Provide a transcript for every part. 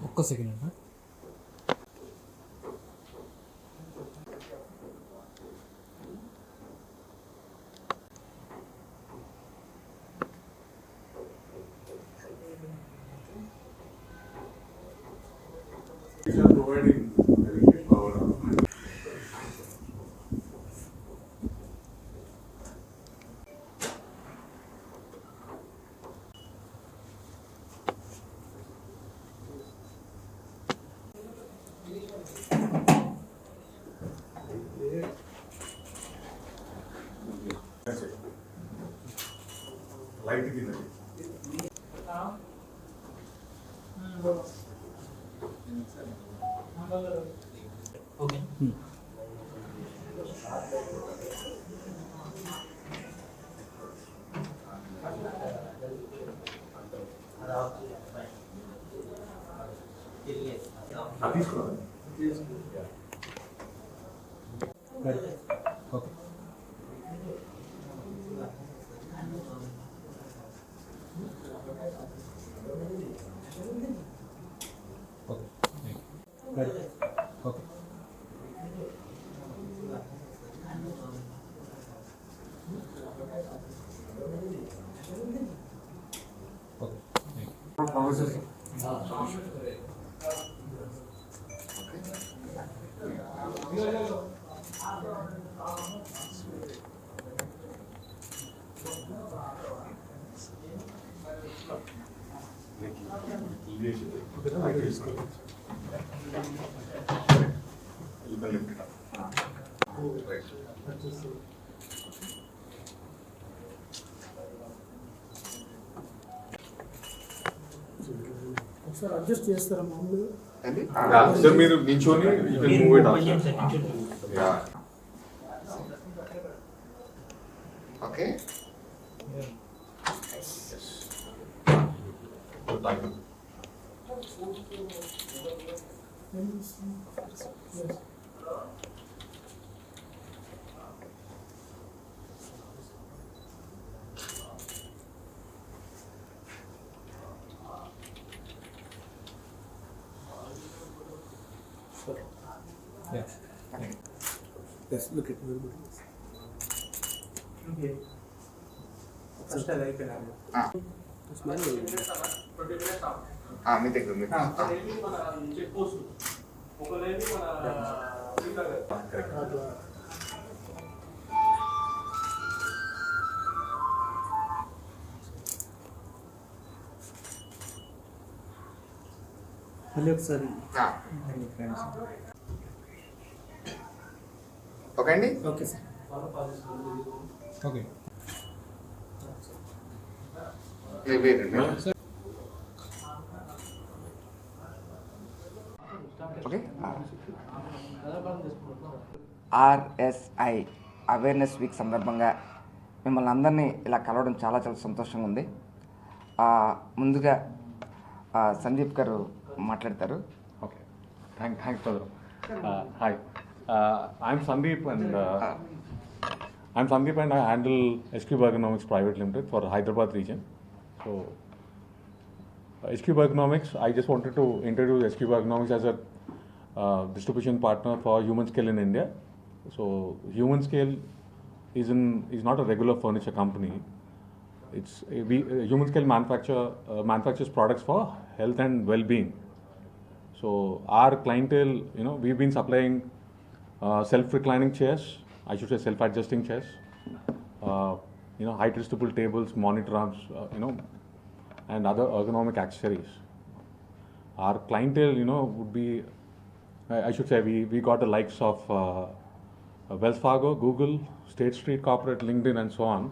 ఒక్క సెకండ్ అన్న. providing electric power. That's it. Light కింద. ఓకే. తీసుకోవాలి. Okay. Okay. You can lift it up. Right. ఒకసారి adjust చేస్తారా మామూలుగా? Sir, మీరు నించోని you can move it up. Yeah. Okay. Yes. Good time. Yes. Yes, look at me. Okay. First అది అయిపోయినాను. మీ దగ్గర మళ్ళీ ఒకసారి ఓకే అండి. Okay sir. Okay. Okay. RSI awareness week సందర్భంగా మిమ్మల్ని అందరినీ ఇలా కలవడం చాలా చాలా సంతోషంగా ఉంది. ముందుగా సందీప్ గారు మాట్లాడతారు. Okay. Thanks, brother. Hi. I'm Sandeep and I handle SQ Ergonomics Private Limited for Hyderabad region. So, SQ Ergonomics, I just wanted to introduce SQ Ergonomics as a distribution partner for Human Scale in India. So, Human Scale is not a regular furniture company. Human Scale manufactures products for health and well-being. So our clientele, we've been supplying self-reclining chairs, I should say self-adjusting chairs, height adjustable tables, monitor arms, and other ergonomic accessories. Our clientele, would be, I should say, we got the likes of Wells Fargo, Google, State Street Corporate, LinkedIn, and so on.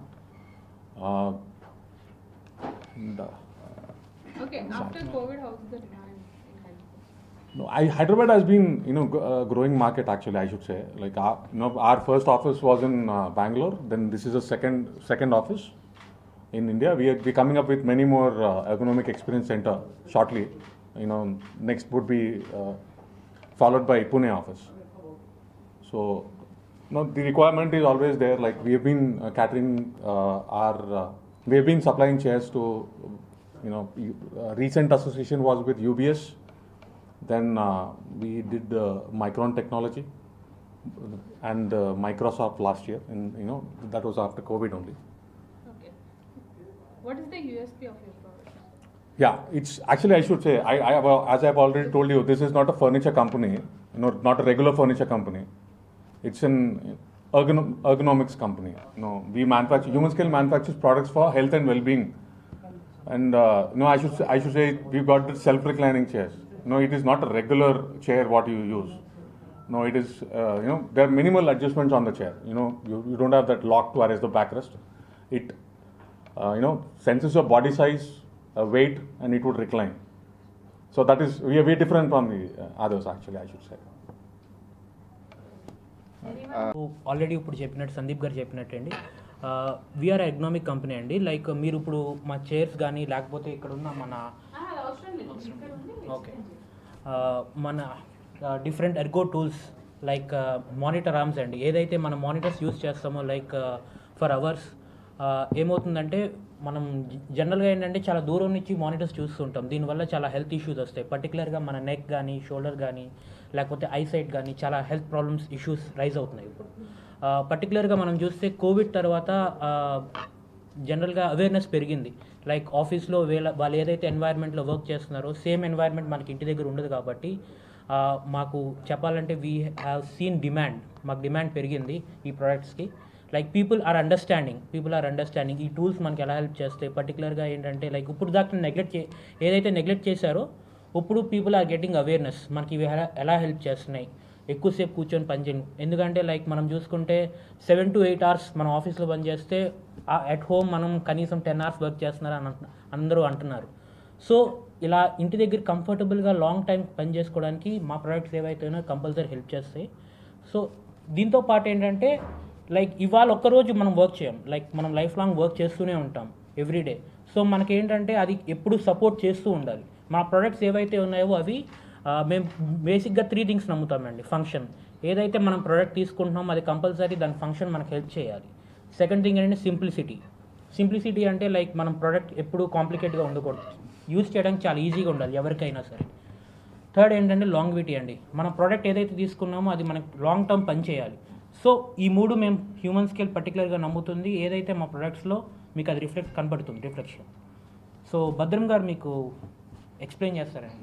Okay, after COVID, how is the demand in Hyderabad? No, Hyderabad has been, growing market actually, I should say. Like our first office was in Bangalore. Then this is a second office in India. We're coming up with many more ergonomic experience center shortly. Next would be followed by Pune office. So, the requirement is always there. Like we have been catering we have been supplying chairs to recent association was with UBS. Then we did Micron Technology and Microsoft last year, and that was after COVID only. Okay. What is the USP of your product? Yeah, it's actually, I should say, as I've already told you, this is not a furniture company, not a regular furniture company. It's an ergonomics company. We manufacture, Human Scale manufactures products for health and well-being. And I should say we've got the self-reclining chairs. No, it is not a regular chair what you use. No, it is, there are minimal adjustments on the chair. You don't have that lock to arrest the backrest. It, senses your body size, weight, and it would recline. So that is, we are very different from the others actually, I should say. Already ఇప్పుడు చెప్పినట్టు సందీప్ గారు చెప్పినట్టు అండి, we are economic company అండి. Like మీరు ఇప్పుడు మా chairs కానీ లేకపోతే ఇక్కడ ఉన్న మన అది అవసరం లేదు, ఇక్కడ ఉంది. ఓకే మన different Ergo tools like monitor arms అండి, ఏదైతే మనం మానిటర్స్ యూస్ చేస్తామో లైక్ ఫర్ అవర్స్, ఏమవుతుందంటే మనం జనరల్గా ఏంటంటే చాలా దూరం నుంచి మానిటర్స్ చూస్తుంటాం. దీనివల్ల చాలా హెల్త్ ఇష్యూస్ వస్తాయి. పర్టికులర్గా మన నెక్ కానీ షోల్డర్ కానీ లేకపోతే ఐసైట్ కానీ చాలా హెల్త్ ప్రాబ్లమ్స్ ఇష్యూస్ రైజ్ అవుతున్నాయి ఇప్పుడు. పర్టికులర్గా మనం చూస్తే కోవిడ్ తర్వాత జనరల్గా అవేర్నెస్ పెరిగింది. లైక్ ఆఫీస్లో వాళ్ళు ఏదైతే ఎన్వైర్న్మెంట్లో వర్క్ చేస్తున్నారో సేమ్ ఎన్వైర్న్మెంట్ మనకి ఇంటి దగ్గర ఉండదు కాబట్టి మాకు చెప్పాలంటే వీ హ్యావ్ సీన్ డిమాండ్, మాకు డిమాండ్ పెరిగింది ఈ ప్రోడక్ట్స్కి. లైక్ పీపుల్ ఆర్ అండర్స్టాండింగ్ ఈ టూల్స్ మనకి ఎలా హెల్ప్ చేస్తాయి. పర్టికులర్గా ఏంటంటే లైక్ ఇప్పుడు దాకా ఏదైతే నెగ్లెక్ట్ చేశారో ఇప్పుడు పీపుల్ ఆర్ గెటింగ్ అవేర్నెస్, మనకి ఇవి ఎలా హెల్ప్ చేస్తున్నాయి. ఎక్కువసేపు కూర్చొని పనిచేయను, ఎందుకంటే లైక్ మనం చూసుకుంటే 7 to 8 hours మనం ఆఫీస్లో పనిచేస్తే అట్ హోమ్ మనం కనీసం 10 hours వర్క్ చేస్తున్నారు అని అందరూ అంటున్నారు. సో ఇలా ఇంటి దగ్గర కంఫర్టబుల్గా లాంగ్ టైం పని చేసుకోవడానికి మా ప్రోడక్ట్స్ ఏవైతేనో కంపల్సరీ హెల్ప్ చేస్తాయి. సో దీంతో పాటు ఏంటంటే లైక్ ఇవాళ ఒక్కరోజు మనం వర్క్ చేయం, లైక్ మనం లైఫ్ లాంగ్ వర్క్ చేస్తూనే ఉంటాం ఎవ్రీడే. సో మనకేంటంటే అది ఎప్పుడు సపోర్ట్ చేస్తూ ఉండాలి. మా ప్రోడక్ట్స్ ఏవైతే ఉన్నాయో అవి మేము బేసిక్గా 3 things నమ్ముతామండి. ఫంక్షన్, ఏదైతే మనం ప్రోడక్ట్ తీసుకుంటున్నామో అది కంపల్సరీ దాని ఫంక్షన్ మనకు హెల్ప్ చేయాలి. సెకండ్ థింగ్ ఏంటంటే సింప్లిసిటీ అంటే లైక్ మనం ప్రోడక్ట్ ఎప్పుడు కాంప్లికేట్గా ఉండకూడదు, యూజ్ చేయడానికి చాలా ఈజీగా ఉండాలి ఎవరికైనా సరే. థర్డ్ ఏంటంటే లాంగ్విటీ అండి, మన ప్రోడక్ట్ ఏదైతే తీసుకున్నామో అది మనకు లాంగ్ టర్మ్ పని చేయాలి. సో ఈ 3 మేము హ్యూమన్ స్కేల్ పర్టికులర్గా నమ్ముతుంది. ఏదైతే మా ప్రొడక్ట్స్లో మీకు అది కనపడుతుంది రిఫ్లెక్షన్. సో భద్రం గారు మీకు ఎక్స్ప్లెయిన్ చేస్తారండి.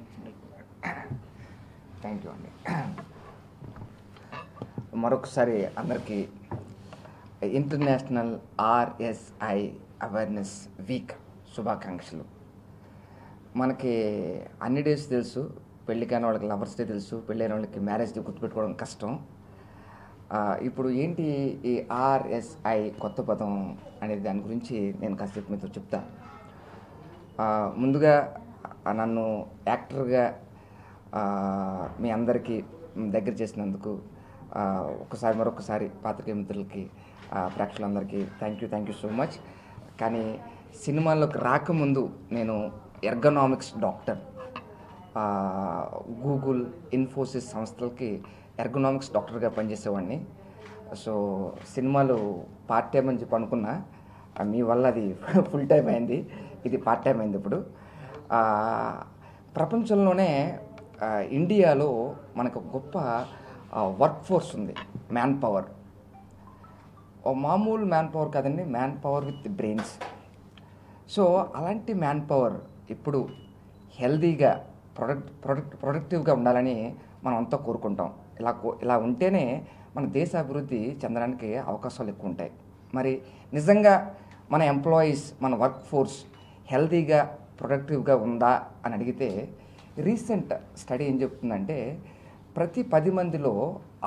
థ్యాంక్ యూ అండి. మరొకసారి అందరికీ ఇంటర్నేషనల్ RSI అవేర్నెస్ వీక్ శుభాకాంక్షలు. మనకి అన్ని డేస్ తెలుసు, పెళ్ళి కాని వాళ్ళకి లవర్స్ డే తెలుసు, పెళ్ళైన వాళ్ళకి మ్యారేజ్ డే గుర్తుపెట్టుకోవడం కష్టం. ఇప్పుడు ఏంటి ఈ RSI కొత్త పదం అనేది దాని గురించి నేను కాసేపు మీతో చెప్తా. ముందుగా నన్ను యాక్టర్గా మీ అందరికీ దగ్గర చేసినందుకు మరొకసారి పాత్రికేయ మిత్రులకి ప్రేక్షకులందరికీ థ్యాంక్ యూ సో మచ్. కానీ సినిమాల్లోకి రాకముందు నేను ఎర్గనామిక్స్ డాక్టర్, గూగుల్, ఇన్ఫోసిస్ సంస్థలకి ఎర్గనామిక్స్ డాక్టర్గా పనిచేసేవాడిని. సో సినిమాలు పార్ట్ టైం అని చెప్పి అనుకున్నా, మీ వల్ల అది ఫుల్ టైం అయింది, ఇది పార్ట్ టైం అయింది. ఇప్పుడు ప్రపంచంలోనే ఇండియాలో మనకు గొప్ప వర్క్ ఫోర్స్ ఉంది, మ్యాన్ పవర్. మామూలు మ్యాన్ పవర్ కాదండి, man power with brains. So అలాంటి మ్యాన్ పవర్ ఇప్పుడు హెల్దీగా ప్రొడక్టివ్గా ఉండాలని మనం అంతా కోరుకుంటాం. ఇలా ఉంటేనే మన దేశ అభివృద్ధి చెందడానికి అవకాశాలు ఎక్కువ ఉంటాయి. మరి నిజంగా మన ఎంప్లాయీస్, మన వర్క్ ఫోర్స్ హెల్తీగా ప్రొడక్టివ్గా ఉందా అని అడిగితే రీసెంట్ స్టడీ ఏం చెప్తుందంటే ప్రతి 10 మందిలో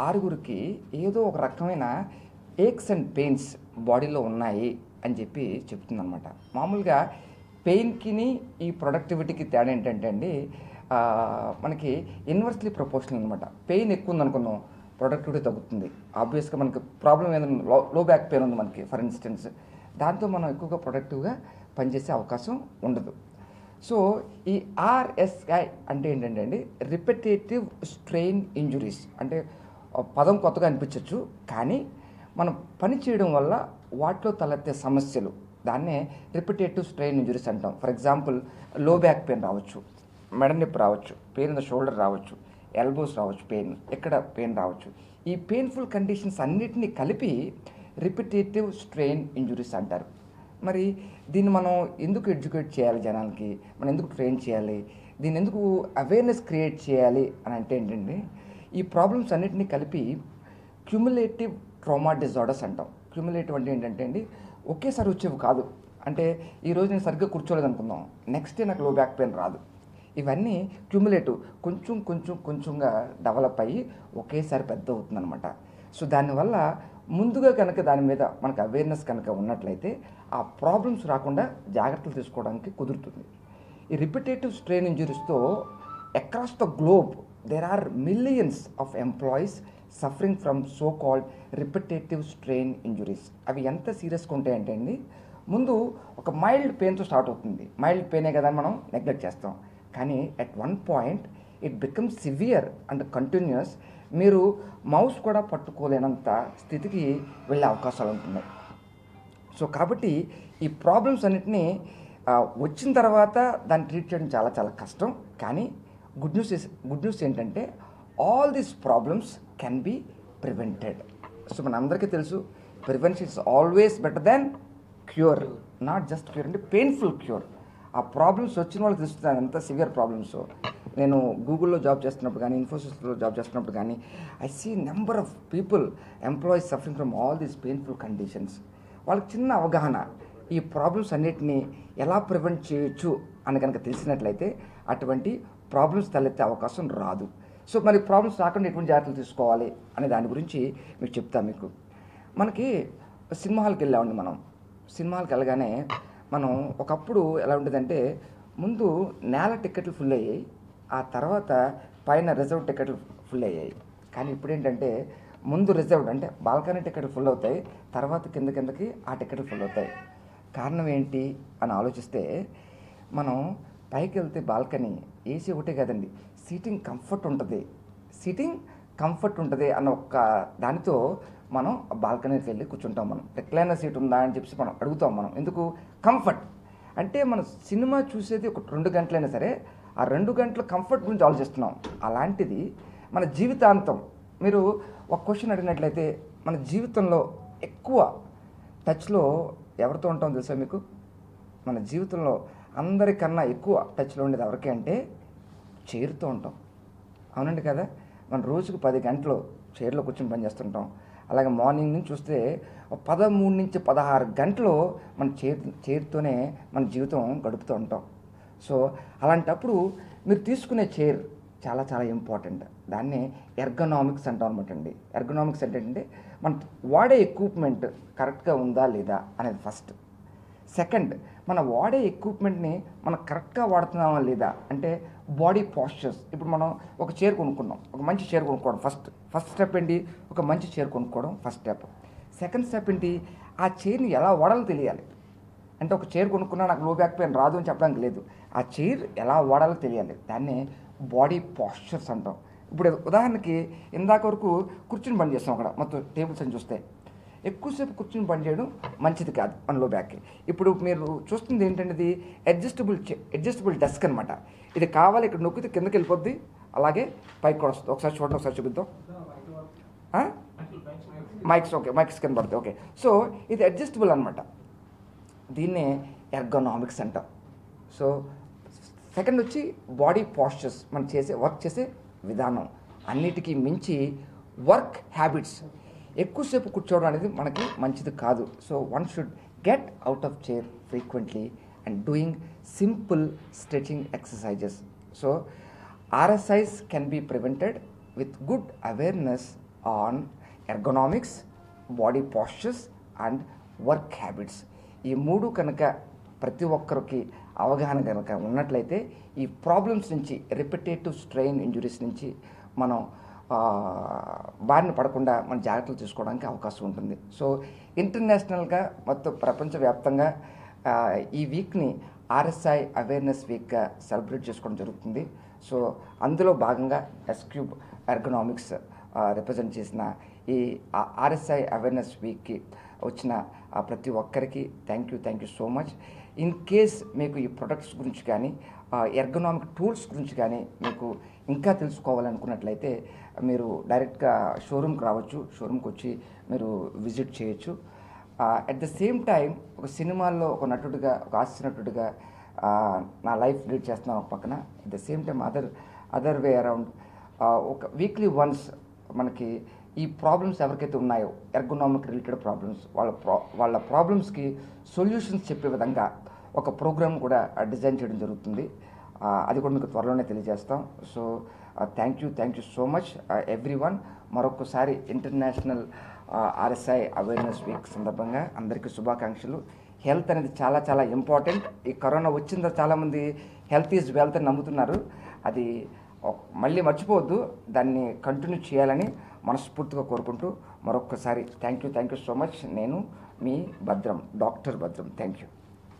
6 ఏదో ఒక రకమైన ఏక్స్ అండ్ పెయిన్స్ బాడీలో ఉన్నాయి అని చెప్పి చెప్తుందన్నమాట. మామూలుగా పెయిన్కి ఈ ప్రొడక్టివిటీకి తేడా ఏంటంటే అండి, మనకి ఇన్వర్స్లీ ప్రపోర్షనల్ అనమాట. పెయిన్ ఎక్కువ ఉందనుకున్నాం, ప్రొడక్టివిటీ తగ్గుతుంది. ఆబ్వియస్గా మనకి ప్రాబ్లం ఏదైనా లో బ్యాక్ పెయిన్ ఉంది మనకి ఫర్ ఇన్స్టెన్స్, దాంతో మనం ఎక్కువగా ప్రొడక్టివ్గా పనిచేసే అవకాశం ఉండదు. సో ఈ RSI అంటే ఏంటంటే అండి, రిపిటేటివ్ స్ట్రెయిన్ ఇంజురీస్. అంటే పదం కొత్తగా అనిపించవచ్చు, కానీ మనం పని చేయడం వల్ల వాటిలో తలెత్తే సమస్యలు, దాన్నే రిపిటేటివ్ స్ట్రెయిన్ ఇంజురీస్ అంటాం. ఫర్ ఎగ్జాంపుల్ లో బ్యాక్ పెయిన్ రావచ్చు, మెడ నొప్పి రావచ్చు, పెయిన్ ఇన్ ద షోల్డర్ రావచ్చు, ఎల్బోస్ రావచ్చు, పెయిన్ ఎక్కడ పెయిన్ రావచ్చు. ఈ పెయిన్ఫుల్ కండిషన్స్ అన్నిటినీ కలిపి రిపిటేటివ్ స్ట్రెయిన్ ఇంజురీస్ అంటారు. మరి దీన్ని మనం ఎందుకు ఎడ్యుకేట్ చేయాలి జనాలకి, మనం ఎందుకు ట్రైన్ చేయాలి, దీన్ని ఎందుకు అవేర్నెస్ క్రియేట్ చేయాలి అని అంటే ఏంటంటే, ఈ ప్రాబ్లమ్స్ అన్నిటినీ కలిపి క్యుములేటివ్ ట్రామా డిజార్డర్స్ అంటాం. క్యుములేటివ్ అంటే ఏంటంటే అండి, ఒకేసారి వచ్చేవి కాదు. అంటే ఈరోజు నేను సరిగ్గా కూర్చోలేదు అనుకుందాం, నెక్స్ట్ డే నాకు లో బ్యాక్ పెయిన్ రాదు. ఇవన్నీ క్యుములేటివ్, కొంచెంగా డెవలప్ అయ్యి ఒకేసారి పెద్ద అవుతుందన్నమాట. సో దానివల్ల ముందుగా కనుక దాని మీద మనకు అవేర్నెస్ కనుక ఉన్నట్లయితే ఆ ప్రాబ్లమ్స్ రాకుండా జాగ్రత్తలు తీసుకోవడానికి కుదురుతుంది. ఈ రిపిటేటివ్ స్ట్రెయిన్ ఇంజురీస్తో across the globe there are millions of employees suffering from so called repetitive strain injuries. అవి ఎంత సీరియస్గా ఉంటాయంటే అండి, ముందు ఒక మైల్డ్ పెయిన్తో స్టార్ట్ అవుతుంది. మైల్డ్ పెయినే కదా అని మనం నెగ్లెక్ట్ చేస్తాం. కానీ at one point it becomes severe and continues. మీరు మౌస్ కూడా పట్టుకోలేనంత స్థితికి వెళ్ళే అవకాశాలు ఉంటున్నాయి. సో కాబట్టి ఈ ప్రాబ్లమ్స్ అన్నిటినీ వచ్చిన తర్వాత దాన్ని ట్రీట్ చేయడం చాలా చాలా కష్టం. కానీ గుడ్ న్యూస్ ఏంటంటే all these problems can be prevented. So మన అందరికీ తెలుసు, prevention is always better than cure. Not just cure అంటే పెయిన్ఫుల్ క్యూర్. ఆ ప్రాబ్లమ్స్ వచ్చిన వాళ్ళకి తెలుస్తున్నాను ఎంత సివియర్ ప్రాబ్లమ్స్. నేను గూగుల్లో జాబ్ చేస్తున్నప్పుడు కానీ, ఇన్ఫోసిస్లో జాబ్ చేస్తున్నప్పుడు కానీ, I see number of people, employees suffering from all these painful conditions. వాళ్ళకి చిన్న అవగాహన, ఈ ప్రాబ్లమ్స్ అన్నిటినీ ఎలా ప్రివెంట్ చేయొచ్చు అని కనుక తెలిసినట్లయితే అటువంటి ప్రాబ్లమ్స్ తలెత్తే అవకాశం రాదు. సో మరి ప్రాబ్లమ్స్ రాకుండా ఎటువంటి జాగ్రత్తలు తీసుకోవాలి అనే దాని గురించి మీకు చెప్తాను. మీకు మనకి సినిమా హాల్కి వెళ్ళామండి. మనం సినిమా హాల్కి వెళ్ళగానే మనం ఒకప్పుడు ఎలా ఉండేదంటే, ముందు నేల టికెట్లు ఫుల్ అయ్యాయి, ఆ తర్వాత పైన రిజర్వ్ టికెట్లు ఫుల్ అయ్యాయి. కానీ ఇప్పుడు ఏంటంటే, ముందు రిజర్వ్డ్ అంటే బాల్కనీ టికెట్లు ఫుల్ అవుతాయి, తర్వాత కిందకి ఆ టికెట్లు ఫుల్ అవుతాయి. కారణం ఏంటి అని ఆలోచిస్తే, మనం పైకి వెళ్తే బాల్కనీ ఏసీ ఒకటే కదండి, సీటింగ్ కంఫర్ట్ ఉంటుంది అన్న ఒక్క దానితో మనం బాల్కనీకి వెళ్ళి కూర్చుంటాం. మనం రిక్లైనర్ సీట్ ఉందా అని చెప్పి మనం అడుగుతాం. మనం ఎందుకు? కంఫర్ట్. అంటే మనం సినిమా చూసేది ఒక 2 గంటలైనా సరే ఆ 2 గంటల కంఫర్ట్ గురించి ఆలోచిస్తున్నాం. అలాంటిది మన జీవితాంతం మీరు ఒక క్వశ్చన్ అడిగినట్లయితే, మన జీవితంలో ఎక్కువ టచ్లో ఎవరితో ఉంటాం తెలుసా మీకు? మన జీవితంలో అందరికన్నా ఎక్కువ టచ్లో ఉండేది ఎవరికి అంటే చైర్తో ఉంటాం. అవునండి కదా? మన రోజుకు 10 గంటలు చైర్లో కూర్చొని పనిచేస్తుంటాం. అలాగే మార్నింగ్ నుంచి చూస్తే 13 నుంచి 16 గంటలు మన చైర్తోనే మన జీవితం గడుపుతూ ఉంటాం. సో అలాంటప్పుడు మీరు తీసుకునే చైర్ చాలా చాలా ఇంపార్టెంట్. దాన్ని ఎర్గనామిక్స్ అంటాం అనమాట అండి. ఎర్గనామిక్స్ అంటే మన వాడే ఎక్విప్మెంట్ కరెక్ట్గా ఉందా లేదా అనేది ఫస్ట్. సెకండ్, మన వాడే ఎక్విప్మెంట్ని మనం కరెక్ట్గా వాడుతున్నామా లేదా అంటే బాడీ పోస్చర్స్. ఇప్పుడు మనం ఒక చైర్ కొనుక్కున్నాం, ఒక మంచి చైర్ కొనుక్కోవడం ఫస్ట్ స్టెప్ ఏంటి? ఒక మంచి చైర్ కొనుక్కోవడం ఫస్ట్ స్టెప్. సెకండ్ స్టెప్ ఏంటి? ఆ చైర్ని ఎలా వాడాలో తెలియాలి. అంటే ఒక చైర్ కొనుక్కున్నా నాకు లో బ్యాక్ పెయిన్ రాదు అని చెప్పడానికి లేదు, ఆ చైర్ ఎలా వాడాలో తెలియాలి. దాన్ని బాడీ పోస్చర్స్ అంటాం. ఇప్పుడు ఉదాహరణకి ఇందాక వరకు కూర్చుని పని చేస్తాం, అక్కడ మొత్తం టేబుల్స్ అని చూస్తే ఎక్కువసేపు కూర్చుని పని చేయడం మంచిది కాదు మన లో బ్యాక్కి. ఇప్పుడు మీరు చూస్తుంది ఏంటంటే అడ్జస్టబుల్ డెస్క్ అనమాట. ఇది కావాలి, ఇక్కడ నొక్కితే కిందకి వెళ్ళిపోద్ది, అలాగే పైకి కూడా వస్తుంది. ఒకసారి చూడండి, ఒకసారి చూపిద్దాం. మైక్స్ కింద పడుతుంది. ఓకే, సో ఇది అడ్జస్టబుల్ అనమాట. దీన్నే ఎర్గనామిక్స్ అంటాం. సో సెకండ్ వచ్చి బాడీ పోస్చర్స్, మనం వర్క్ చేసే విధానం. అన్నిటికీ మించి వర్క్ హ్యాబిట్స్. ఎక్కువసేపు కూర్చోవడం అనేది మనకి మంచిది కాదు. So one should get out of chair frequently and doing simple stretching exercises. So RSIs can be prevented with good awareness on ergonomics, body postures and work habits. ఈ 3 కనుక ప్రతి ఒక్కరికి అవగాహన కనుక ఉన్నట్లయితే ఈ ప్రాబ్లమ్స్ నుంచి, రిపిటేటివ్ స్ట్రెయిన్ ఇంజురీస్ నుంచి మనం బారిన పడకుండా మనం జాగ్రత్తలు తీసుకోవడానికి అవకాశం ఉంటుంది. సో ఇంటర్నేషనల్గా మొత్తం ప్రపంచవ్యాప్తంగా ఈ వీక్ని RSI అవేర్నెస్ వీక్గా సెలబ్రేట్ చేసుకోవడం జరుగుతుంది. సో అందులో భాగంగా ఎస్క్యూబ్ ఎర్గనామిక్స్ రిప్రజెంట్ చేసిన ఈ RSI అవేర్నెస్ వీక్కి వచ్చిన ప్రతి ఒక్కరికి thank you so much. In case మీకు ఈ ప్రొడక్ట్స్ గురించి కానీ ఎర్గనామిక్ టూల్స్ గురించి కానీ మీకు ఇంకా తెలుసుకోవాలనుకున్నట్లయితే మీరు డైరెక్ట్గా షోరూమ్కి రావచ్చు, షోరూమ్కి వచ్చి మీరు విజిట్ చేయొచ్చు. అట్ ద సేమ్ టైం ఒక సినిమాల్లో ఒక నటుడిగా, ఒక హాస్య నటుడిగా నా లైఫ్ లీడ్ చేస్తున్నాను ఒక పక్కన. At the same time other way around ఒక వీక్లీ వన్స్ మనకి ఈ ప్రాబ్లమ్స్ ఎవరికైతే ఉన్నాయో ఎర్గనామిక్ రిలేటెడ్ ప్రాబ్లమ్స్, వాళ్ళ ప్రాబ్లమ్స్కి సొల్యూషన్స్ చెప్పే విధంగా ఒక ప్రోగ్రామ్ కూడా డిజైన్ చేయడం జరుగుతుంది. అది కూడా మీకు త్వరలోనే తెలియజేస్తాం. So thank you so much everyone. మరొకసారి ఇంటర్నేషనల్ RSI అవేర్నెస్ వీక్ సందర్భంగా అందరికీ శుభాకాంక్షలు. హెల్త్ అనేది చాలా చాలా ఇంపార్టెంట్. ఈ కరోనా వచ్చిందో చాలామంది హెల్త్ ఈజ్ వెల్త్ అని నమ్ముతున్నారు. అది మళ్ళీ మర్చిపోవద్దు, దాన్ని కంటిన్యూ చేయాలని మనస్ఫూర్తిగా కోరుకుంటూ మరొకసారి థ్యాంక్ యూ సో మచ్. నేను మీ భద్రం, డాక్టర్ భద్రం. Thank you.